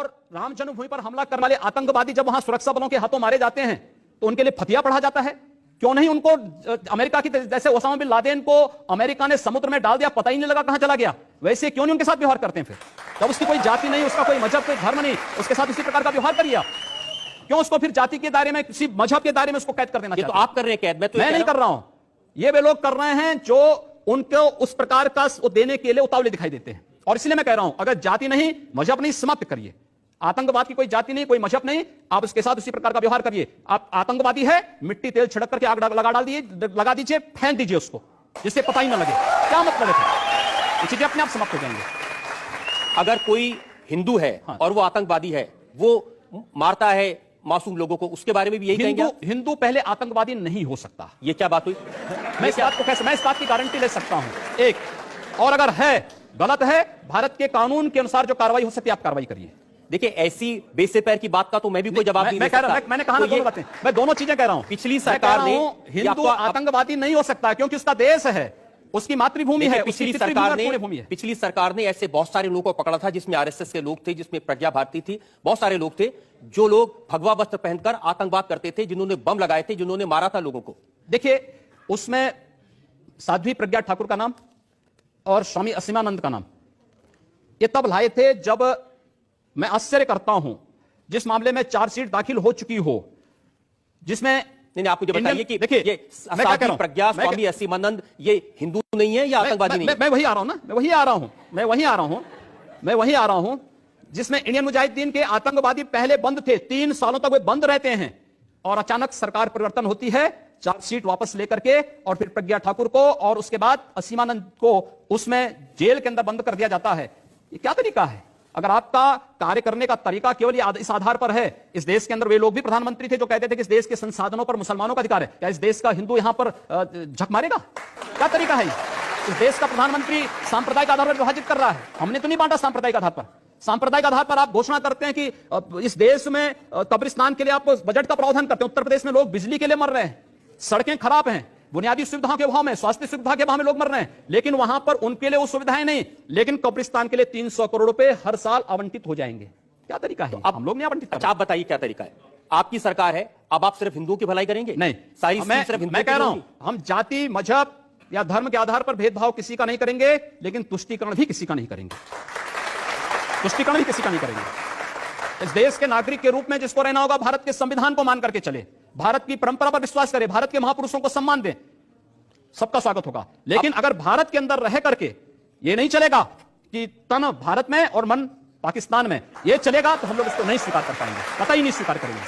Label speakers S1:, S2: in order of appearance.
S1: और राम जन्मभूमि पर हमला करने वाले आतंकवादी जब वहां सुरक्षा बलों के हाथों मारे जाते हैं तो उनके लिए फतिया पढ़ा जाता है। क्यों नहीं उनको अमेरिका की जैसे ओसामा बिन लादेन को अमेरिका ने समुद्र में डाल दिया, पता ही नहीं लगा कहां चला गया, वैसे क्यों नहीं उनके साथ व्यवहार करते हैं? फिर जब उसकी कोई जाति नहीं, उसका कोई मजहब, कोई धर्म नहीं, उसके साथ इसी प्रकार का व्यवहार करिए आप। क्यों उसको फिर जाति के दायरे में, किसी मजहब के दायरे में उसको कैद कर देना?
S2: ये तो आप कर रहे हैं कैद,
S1: मैं नहीं कर रहा हूं। ये वे लोग कर रहे हैं जो उनको उस प्रकार का देने के लिए उतावले दिखाई देते हैं। और इसलिए मैं कह रहा हूं, अगर जाति नहीं, मजहब नहीं, समाप्त करिए। आतंकवाद की कोई जाति नहीं, कोई मजहब नहीं, आप उसके साथ उसी प्रकार का व्यवहार करिए। आप आतंकवादी है, मिट्टी तेल छिड़क करके आग लगा दीजिए, फेंक दीजिए उसको, जिससे पता ही ना लगे। क्या मतलब है? ये चीजें अपने आप समाप्त हो जाएंगे।
S2: अगर कोई हिंदू है और वो आतंकवादी है, वो मारता है मासूम लोगों को, उसके बारे में भी यही कहेंगे?
S1: हिंदू पहले आतंकवादी नहीं हो सकता।
S2: ये क्या बात हुई?
S1: मैं इस बात की गारंटी ले सकता हूं। एक और, अगर है, गलत है, भारत के कानून के अनुसार जो कार्रवाई हो सकती है आप कार्रवाई करिए।
S2: देखिए, ऐसी बेसे पैर की बात का तो मैं भी कोई जवाब नहीं दे सकता।
S1: मैंने कहा ना दोनों बातें, मैं दोनों चीजें कह रहा हूं।
S2: पिछली सरकार ने
S1: हिंदू आतंकवादी नहीं हो सकता क्योंकि उसका देश है, उसकी मातृभूमि है,
S2: पिछली सरकार ने ऐसे बहुत सारे लोगों को पकड़ा था, जिसमें आरएसएस के लोग थे, जिसमें प्रज्ञा भारती थी, बहुत सारे लोग थे जो लोग भगवा वस्त्र पहनकर आतंकवाद करते थे, जिन्होंने बम लगाए थे, जिन्होंने मारा था लोगों को।
S1: देखिए, उसमें साध्वी प्रज्ञा ठाकुर का नाम और स्वामी असीमानंद का नाम ये तब लाए थे जब, मैं आश्चर्य करता हूं, जिस मामले में चार्जशीट दाखिल हो चुकी हो, जिसमें
S2: नहीं, आप मुझे बताइए कि देखिए, ये साध्वी प्रज्ञा, स्वामी असीमानंद, ये हिंदू नहीं है या आतंकवादी नहीं है?
S1: मैं वही आ रहा हूं ना, मैं वही आ रहा हूं जिसमें इंडियन मुजाहिदीन के आतंकवादी पहले बंद थे, 3 सालों तक वे बंद रहते हैं, और अचानक सरकार परिवर्तन होती है, चार्जशीट वापस लेकर के, और फिर प्रज्ञा ठाकुर को और उसके बाद असीमानंद को उसमें जेल के अंदर बंद कर दिया जाता है। ये क्या तरीका है? अगर आपका कार्य करने का तरीका केवल इस आधार पर है, इस देश के अंदर वे लोग भी प्रधानमंत्री थे जो कहते थे कि इस देश के संसाधनों पर मुसलमानों का अधिकार है, क्या इस देश का हिंदू यहां पर झक मारेगा? क्या तरीका है? इस देश का प्रधानमंत्री सांप्रदायिक आधार पर विभाजित कर रहा है। हमने तो नहीं बांटा सांप्रदायिक आधार पर। सांप्रदायिक आधार पर आप घोषणा करते हैं कि इस देश में कब्रिस्तान के लिए आप बजट का प्रावधान करते हैं। उत्तर प्रदेश में लोग बिजली के लिए मर रहे हैं, सड़कें खराब हैं, बुनियादी सुविधाओं के अभाव में, स्वास्थ्य सुविधा के अभाव में लोग मर रहे हैं, लेकिन वहां पर उनके लिए वो सुविधाएं नहीं, लेकिन कब्रिस्तान के लिए 300 करोड़ रुपए हर साल आवंटित हो जाएंगे। क्या तरीका है?
S2: अब
S1: हम लोग नहीं आवंटित।
S2: अच्छा, आप बताइए क्या तरीका है? आपकी सरकार है, अब आप सिर्फ हिंदुओं की भलाई करेंगे?
S1: नहीं,
S2: सारी सिर्फ
S1: मैं कह रहा हूं, हम जाति, मजहब या धर्म के आधार पर भेदभाव किसी का नहीं करेंगे, लेकिन तुष्टीकरण भी किसी का नहीं करेंगे। तुष्टीकरण भी किसी का नहीं करेंगे। इस देश के नागरिक के रूप में जिसको रहना होगा, भारत के संविधान को मान करके चले, भारत की परंपरा पर विश्वास करे, भारत के महापुरुषों को सम्मान दें, सबका स्वागत होगा। लेकिन अगर भारत के अंदर रह करके ये नहीं चलेगा कि तन भारत में और मन पाकिस्तान में, ये चलेगा तो हम लोग इसको नहीं स्वीकार कर पाएंगे, कतई नहीं स्वीकार करेंगे।